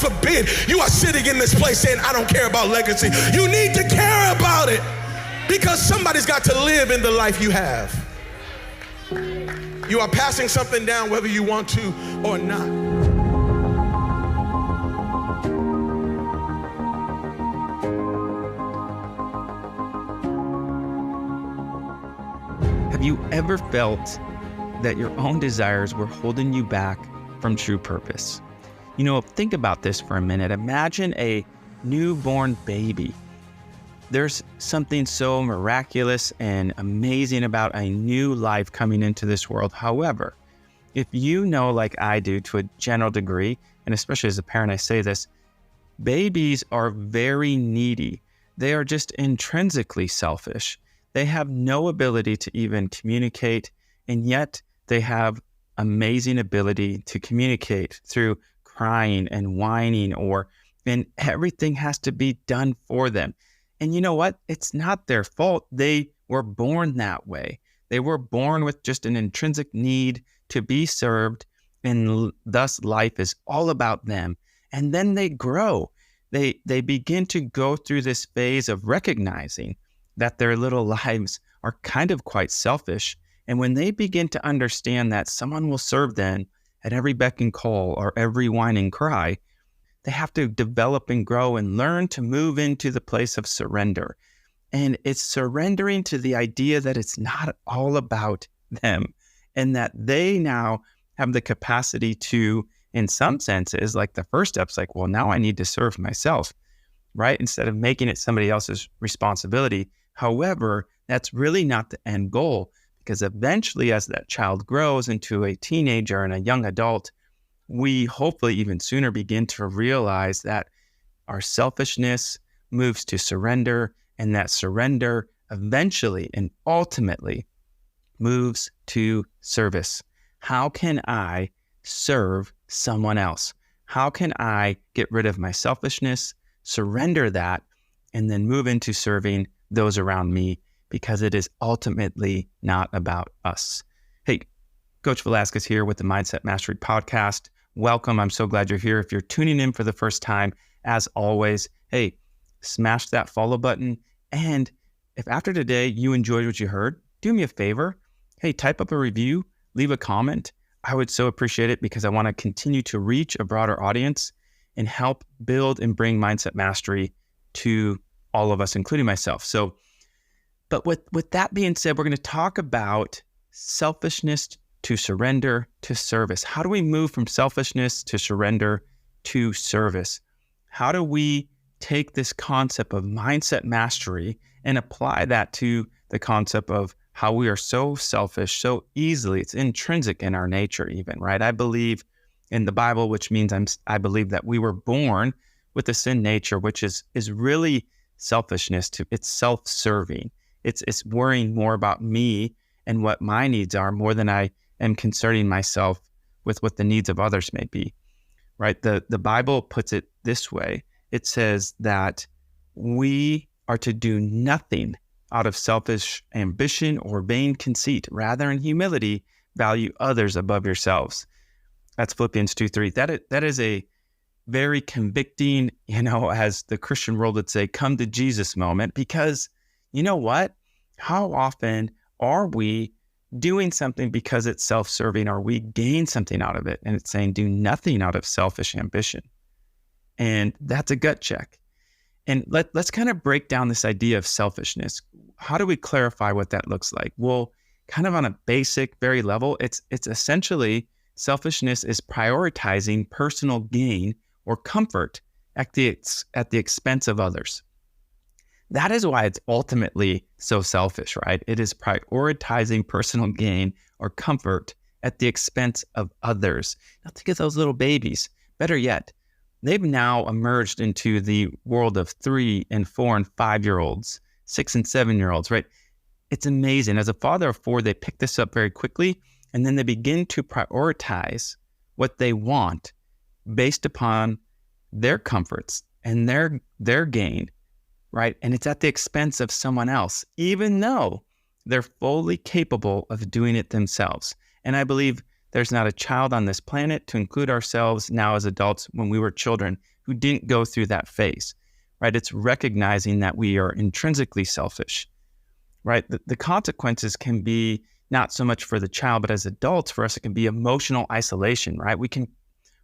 forbid you are sitting in this place saying, I don't care about legacy. You need to care about it because somebody's got to live in the life you have. You are passing something down whether you want to or not. Have you ever felt that your own desires were holding you back from true purpose? You know, think about this for a minute. Imagine a newborn baby. There's something so miraculous and amazing about a new life coming into this world. However, if you know, like I do to a general degree, and especially as a parent, I say this, babies are very needy. They are just intrinsically selfish. They have no ability to even communicate, and yet they have amazing ability to communicate through crying and whining, and everything has to be done for them. And you know what? It's not their fault. They were born that way. They were born with just an intrinsic need to be served, and thus life is all about them. And then they grow. They begin to go through this phase of recognizing that their little lives are kind of quite selfish. And when they begin to understand that someone will serve them at every beck and call or every whine and cry, they have to develop and grow and learn to move into the place of surrender. And it's surrendering to the idea that it's not all about them and that they now have the capacity to, in some senses, like the first step's like, well, now I need to serve myself, right? Instead of making it somebody else's responsibility. However, that's really not the end goal, because eventually as that child grows into a teenager and a young adult, we hopefully even sooner begin to realize that our selfishness moves to surrender, and that surrender eventually and ultimately moves to service. How can I serve someone else? How can I get rid of my selfishness, surrender that, and then move into serving those around me, because it is ultimately not about us. Hey, Coach Velasquez here with the Mindset Mastery Podcast. Welcome. I'm so glad you're here. If you're tuning in for the first time, as always, hey, smash that follow button. And if after today you enjoyed what you heard, do me a favor. Hey, type up a review, leave a comment. I would so appreciate it, because I want to continue to reach a broader audience and help build and bring mindset mastery to all of us, including myself. But with that being said, we're going to talk about selfishness to surrender to service. How do we move from selfishness to surrender to service? How do we take this concept of mindset mastery and apply that to the concept of how we are so selfish so easily? It's intrinsic in our nature even, right? I believe in the Bible, which means I believe that we were born with a sin nature, which is really selfishness. It's self-serving. It's worrying more about me and what my needs are more than I am concerning myself with what the needs of others may be, right? The Bible puts it this way. It says that we are to do nothing out of selfish ambition or vain conceit. Rather, in humility, value others above yourselves. That's Philippians 2:3. That is a very convicting, as the Christian world would say, come to Jesus moment, because you know what? How often are we doing something because it's self-serving, or we gain something out of it? And it's saying do nothing out of selfish ambition. And that's a gut check. And let's kind of break down this idea of selfishness. How do we clarify what that looks like? Well, kind of on a basic, very level, it's essentially selfishness is prioritizing personal gain or comfort at the expense of others. That is why it's ultimately so selfish, right? It is prioritizing personal gain or comfort at the expense of others. Now think of those little babies. Better yet, they've now emerged into the world of 3 and 4 and 5-year-olds, 6 and 7-year-olds, right? It's amazing. As a father of 4, they pick this up very quickly, and then they begin to prioritize what they want based upon their comforts and their gain, right? And it's at the expense of someone else, even though they're fully capable of doing it themselves. And I believe There's not a child on this planet, to include ourselves now as adults when we were children, who didn't go through that phase, right? It's recognizing that we are intrinsically selfish, right? The consequences can be not so much for the child, but as adults, for us, it can be emotional isolation, right?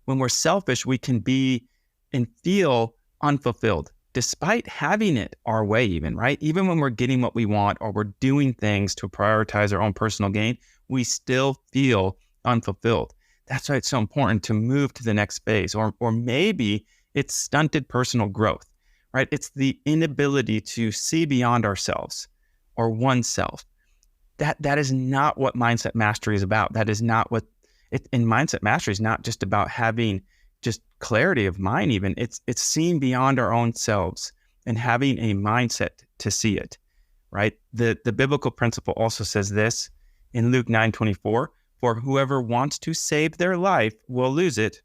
When we're selfish, we can be and feel unfulfilled, despite having it our way even, right? Even when we're getting what we want or we're doing things to prioritize our own personal gain, we still feel unfulfilled. That's why it's so important to move to the next phase, or maybe it's stunted personal growth, right? It's the inability to see beyond ourselves or oneself. That is not what mindset mastery is about. That is not what in mindset mastery is not just about having just clarity of mind even. It's seeing beyond our own selves and having a mindset to see it, right? The biblical principle also says this in Luke 9:24, for whoever wants to save their life will lose it,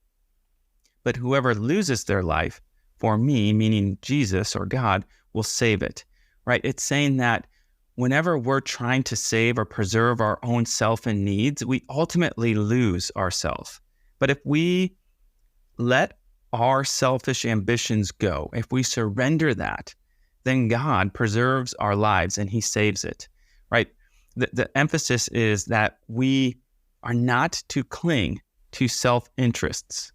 but whoever loses their life for me, meaning Jesus or God, will save it, right? It's saying that whenever we're trying to save or preserve our own self and needs, we ultimately lose ourselves. But if we let our selfish ambitions go, if we surrender that, then God preserves our lives and he saves it, right? The emphasis is that we are not to cling to self-interests,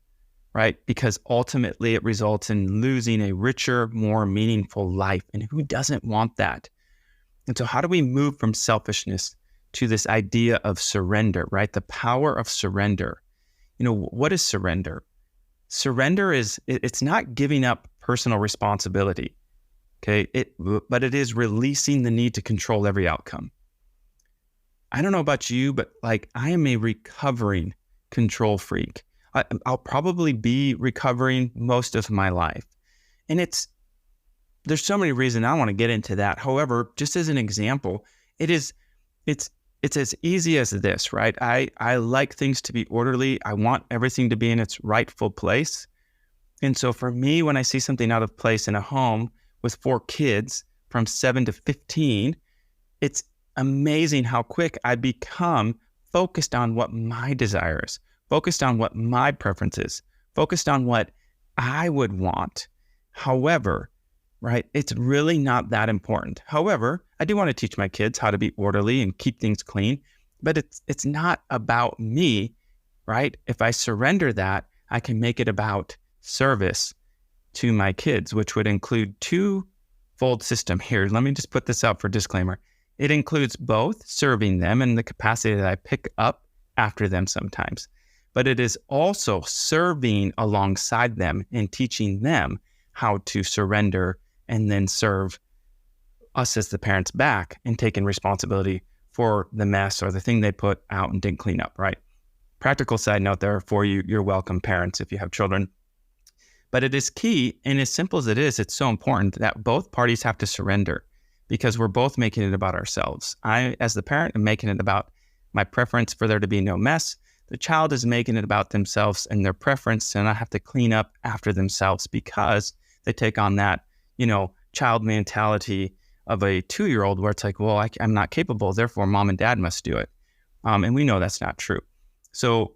right? Because ultimately it results in losing a richer, more meaningful life. And who doesn't want that? And so how do we move from selfishness to this idea of surrender, right? The power of surrender. What is surrender? Surrender it's not giving up personal responsibility, okay? But it is releasing the need to control every outcome. I don't know about you, but I am a recovering control freak. I'll probably be recovering most of my life. And there's so many reasons I want to get into that. However, just as an example, it's as easy as this, right? I like things to be orderly. I want everything to be in its rightful place. And so for me, when I see something out of place in a home with 4 kids from 7 to 15, it's amazing how quick I become focused on what my desires, focused on what my preferences, focused on what I would want. However, right, it's really not that important. However, I do want to teach my kids how to be orderly and keep things clean, but it's not about me, right? If I surrender that, I can make it about service to my kids, which would include two-fold system here. Let me just put this out for disclaimer. It includes both serving them and the capacity that I pick up after them sometimes, but it is also serving alongside them and teaching them how to surrender and then serve us as the parents back and taking responsibility for the mess or the thing they put out and didn't clean up, right? Practical side note there for you, you're welcome, parents, if you have children. But it is key, and as simple as it is, it's so important that both parties have to surrender because we're both making it about ourselves. I, as the parent, am making it about my preference for there to be no mess. The child is making it about themselves and their preference to not have to clean up after themselves because they take on that, child mentality of a 2-year-old where it's like, well, I'm not capable, therefore mom and dad must do it. And we know that's not true. So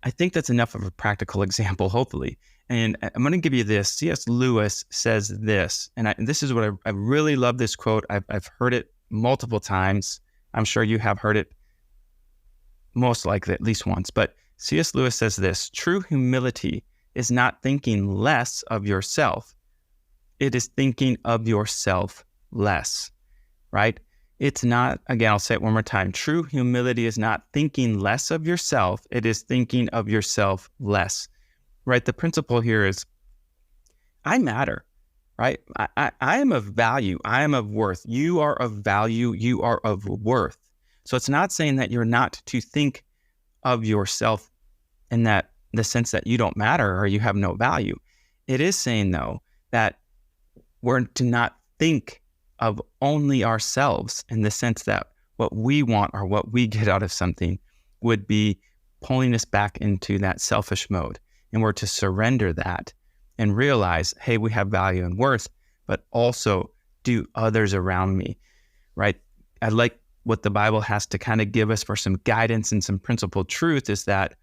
I think that's enough of a practical example, hopefully. And I'm going to give you this. C.S. Lewis says this, and this is what I really love this quote. I've heard it multiple times. I'm sure you have heard it most likely at least once. But C.S. Lewis says this: true humility is not thinking less of yourself. It is thinking of yourself less, right? It's not, again, I'll say it one more time. True humility is not thinking less of yourself. It is thinking of yourself less, right? The principle here is I matter, right? I am of value. I am of worth. You are of value. You are of worth. So it's not saying that you're not to think of yourself in that the sense that you don't matter or you have no value. It is saying, though, that we're to not think of only ourselves in the sense that what we want or what we get out of something would be pulling us back into that selfish mode. And we're to surrender that and realize, hey, we have value and worth, but also do others around me, right? I like what the Bible has to kind of give us for some guidance and some principled truth is that,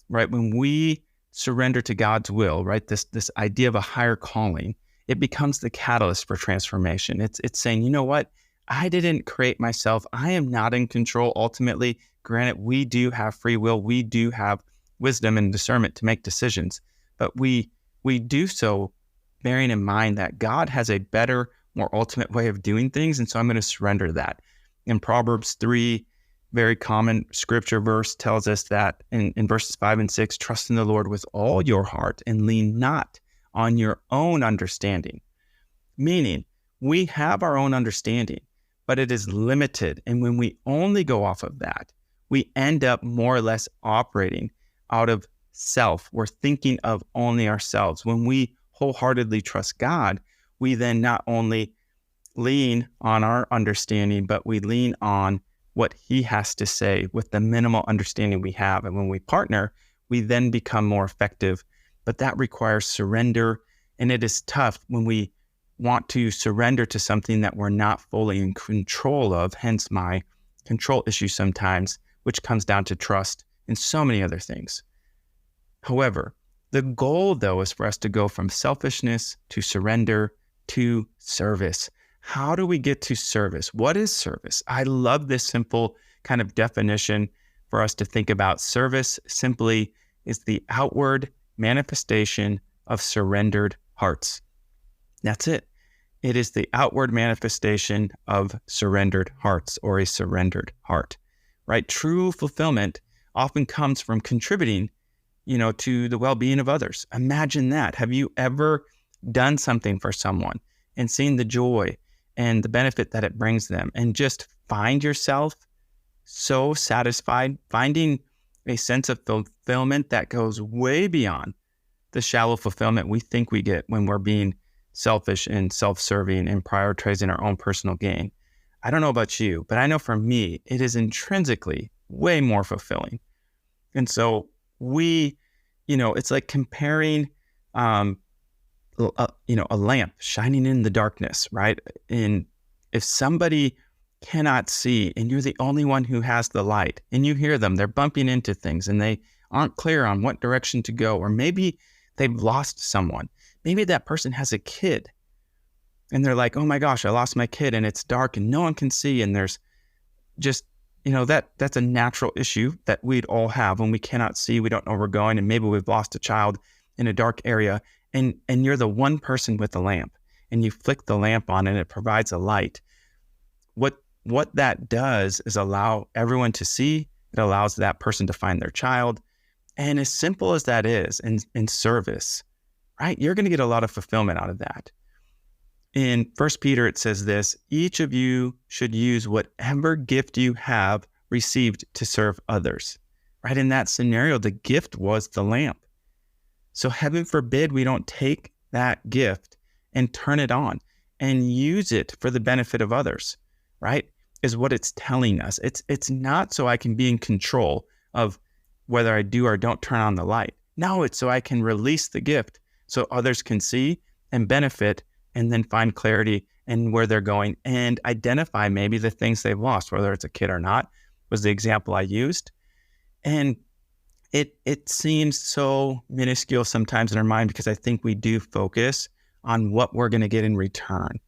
right, when we surrender to God's will, right, this idea of a higher calling, it becomes the catalyst for transformation. It's saying, you know what? I didn't create myself. I am not in control ultimately. Granted, we do have free will. We do have wisdom and discernment to make decisions, but we do so bearing in mind that God has a better, more ultimate way of doing things. And so I'm going to surrender that. In Proverbs 3, very common scripture verse tells us that in verses 5 and 6, trust in the Lord with all your heart and lean not on your own understanding. Meaning, we have our own understanding, but it is limited. And when we only go off of that, we end up more or less operating out of self. We're thinking of only ourselves. When we wholeheartedly trust God, we then not only lean on our understanding, but we lean on what He has to say with the minimal understanding we have. And when we partner, we then become more effective. But that requires surrender. And it is tough when we want to surrender to something that we're not fully in control of, hence my control issue sometimes, which comes down to trust and so many other things. However, the goal, though, is for us to go from selfishness to surrender to service. How do we get to service? What is service? I love this simple kind of definition for us to think about. Service simply is the outward manifestation of surrendered hearts. That's it. It is the outward manifestation of surrendered hearts, or a surrendered heart, right? True fulfillment often comes from contributing, to the well-being of others. Imagine that. Have you ever done something for someone and seen the joy and the benefit that it brings them, and just find yourself so satisfied, finding a sense of fulfillment that goes way beyond the shallow fulfillment we think we get when we're being selfish and self-serving and prioritizing our own personal gain? I don't know about you, but I know for me, it is intrinsically way more fulfilling. And so it's like comparing, a lamp shining in the darkness, right? And if somebody cannot see and you're the only one who has the light, and you hear them, they're bumping into things and they aren't clear on what direction to go, or maybe they've lost someone. Maybe that person has a kid and they're like, oh my gosh, I lost my kid and it's dark and no one can see. And there's just, that's a natural issue that we'd all have when we cannot see, we don't know where we're going, and maybe we've lost a child in a dark area, and you're the one person with the lamp, and you flick the lamp on and it provides a light. What that does is allow everyone to see. It allows that person to find their child. And as simple as that is in service, right, you're going to get a lot of fulfillment out of that. In 1 Peter, it says this: each of you should use whatever gift you have received to serve others. Right? In that scenario, the gift was the lamp. So heaven forbid we don't take that gift and turn it on and use it for the benefit of others, right? Is what it's telling us. It's not so I can be in control of whether I do or don't turn on the light. No, it's so I can release the gift so others can see and benefit, and then find clarity in where they're going and identify maybe the things they've lost, whether it's a kid or not, was the example I used. And it seems so minuscule sometimes in our mind, because I think we do focus on what we're going to get in return.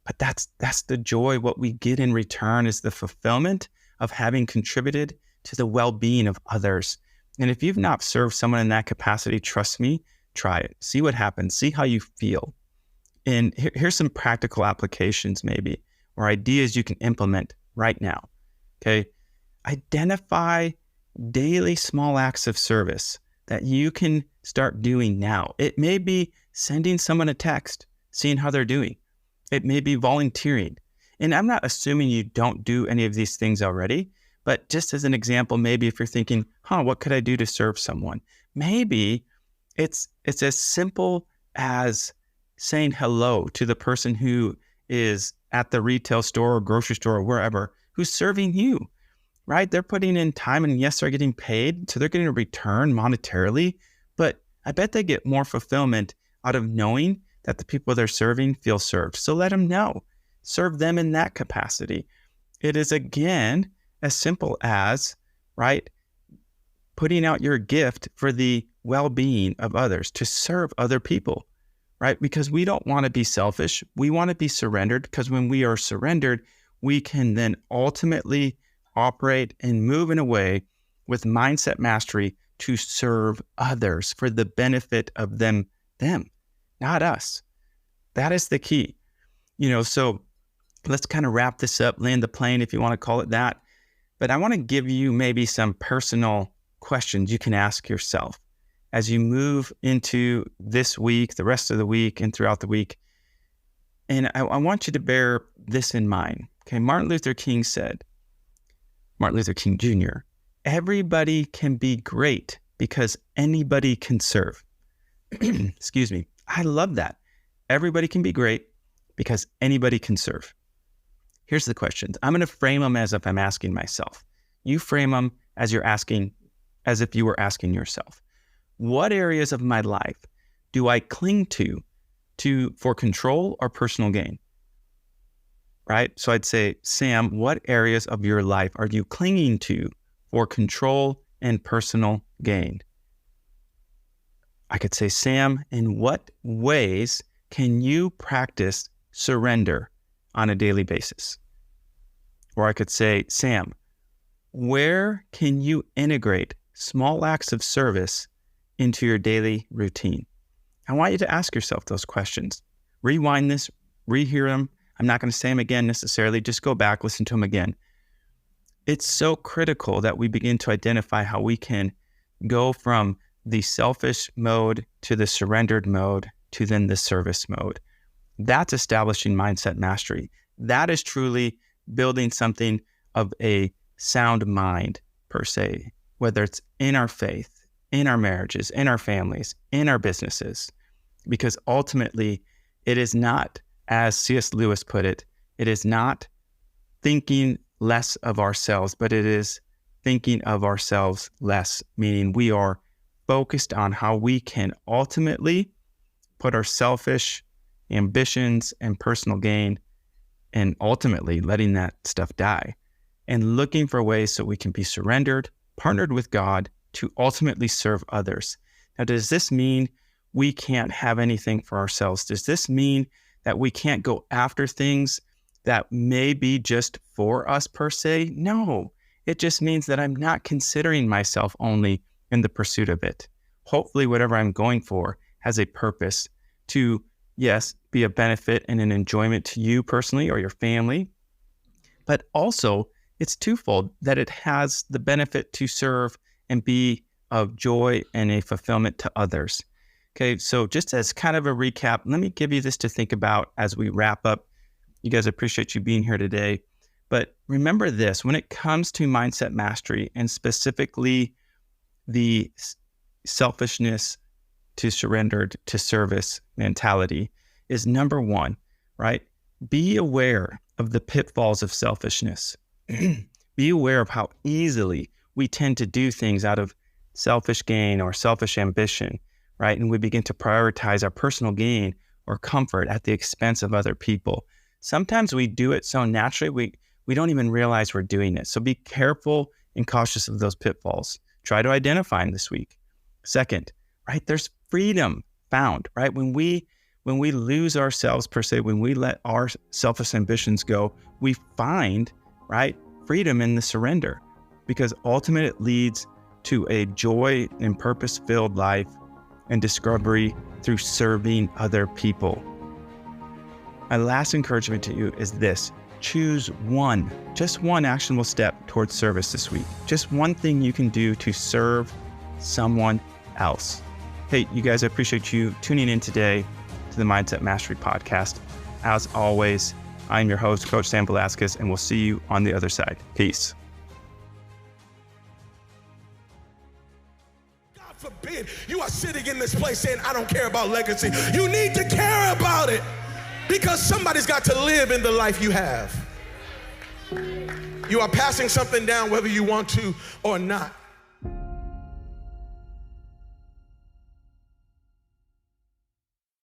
But that's the joy. What we get in return is the fulfillment of having contributed to the well-being of others. And if you've not served someone in that capacity, trust me, try it. See what happens. See how you feel. And here's some practical applications maybe, or ideas you can implement right now. Okay. Identify daily small acts of service that you can start doing now. It may be sending someone a text, seeing how they're doing. It may be volunteering. And I'm not assuming you don't do any of these things already, but just as an example, maybe if you're thinking, what could I do to serve someone? Maybe it's as simple as saying hello to the person who is at the retail store or grocery store or wherever, who's serving you, right? They're putting in time, and yes, they're getting paid, so they're getting a return monetarily, but I bet they get more fulfillment out of knowing that the people they're serving feel served. So let them know. Serve them in that capacity. It is, again, as simple as, right, putting out your gift for the well-being of others, to serve other people, right? Because we don't want to be selfish. We want to be surrendered, because when we are surrendered, we can then ultimately operate and move in a way with mindset mastery to serve others for the benefit of them, not us. That is the key. So let's kind of wrap this up, land the plane, if you want to call it that. But I want to give you maybe some personal questions you can ask yourself as you move into this week, the rest of the week, and throughout the week. And I want you to bear this in mind. Okay, Martin Luther King Jr., everybody can be great because anybody can serve. Excuse me. I love that. Everybody can be great because anybody can serve. Here's the questions. I'm going to frame them as if I'm asking myself. You frame them as as if you were asking yourself. What areas of my life do I cling to for control or personal gain? Right? So I'd say, Sam, what areas of your life are you clinging to for control and personal gain? I could say, Sam, in what ways can you practice surrender on a daily basis? Or I could say, Sam, where can you integrate small acts of service into your daily routine? I want you to ask yourself those questions. Rewind this, rehear them. I'm not going to say them again necessarily. Just go back, listen to them again. It's so critical that we begin to identify how we can go from the selfish mode to the surrendered mode to then the service mode. That's establishing mindset mastery. That is truly building something of a sound mind, per se, whether it's in our faith, in our marriages, in our families, in our businesses. Because ultimately, it is not, as C.S. Lewis put it, it is not thinking less of ourselves, but it is thinking of ourselves less, meaning we are focused on how we can ultimately put our selfish ambitions and personal gain and ultimately letting that stuff die and looking for ways so we can be surrendered, partnered with God to ultimately serve others. Now, does this mean we can't have anything for ourselves? Does this mean that we can't go after things that may be just for us per se? No, it just means that I'm not considering myself only in the pursuit of it. Hopefully, whatever I'm going for has a purpose to, yes, be a benefit and an enjoyment to you personally or your family, but also it's twofold, that it has the benefit to serve and be of joy and a fulfillment to others. Okay, so just as kind of a recap, let me give you this to think about as we wrap up. You guys, appreciate you being here today. But remember this, when it comes to mindset mastery and specifically the selfishness to surrendered to service mentality is number one, right? Be aware of the pitfalls of selfishness. Be aware of how easily we tend to do things out of selfish gain or selfish ambition, right? And we begin to prioritize our personal gain or comfort at the expense of other people. Sometimes we do it so naturally, we don't even realize we're doing it. So be careful and cautious of those pitfalls. Try to identify them this week. Second, right, there's freedom found, right? When we lose ourselves per se, when we let our selfish ambitions go, we find, right, freedom in the surrender, because ultimately it leads to a joy and purpose-filled life and discovery through serving other people. My last encouragement to you is this: choose just one actionable step towards service this week. Just one thing you can do to serve someone else. Hey, you guys, I appreciate you tuning in today to the Mindset Mastery Podcast. As always, I'm your host, Coach Sam Velasquez, and we'll see you on the other side. Peace. God forbid you are sitting in this place saying, I don't care about legacy. You need to care about it, because somebody's got to live in the life you have. You are passing something down whether you want to or not.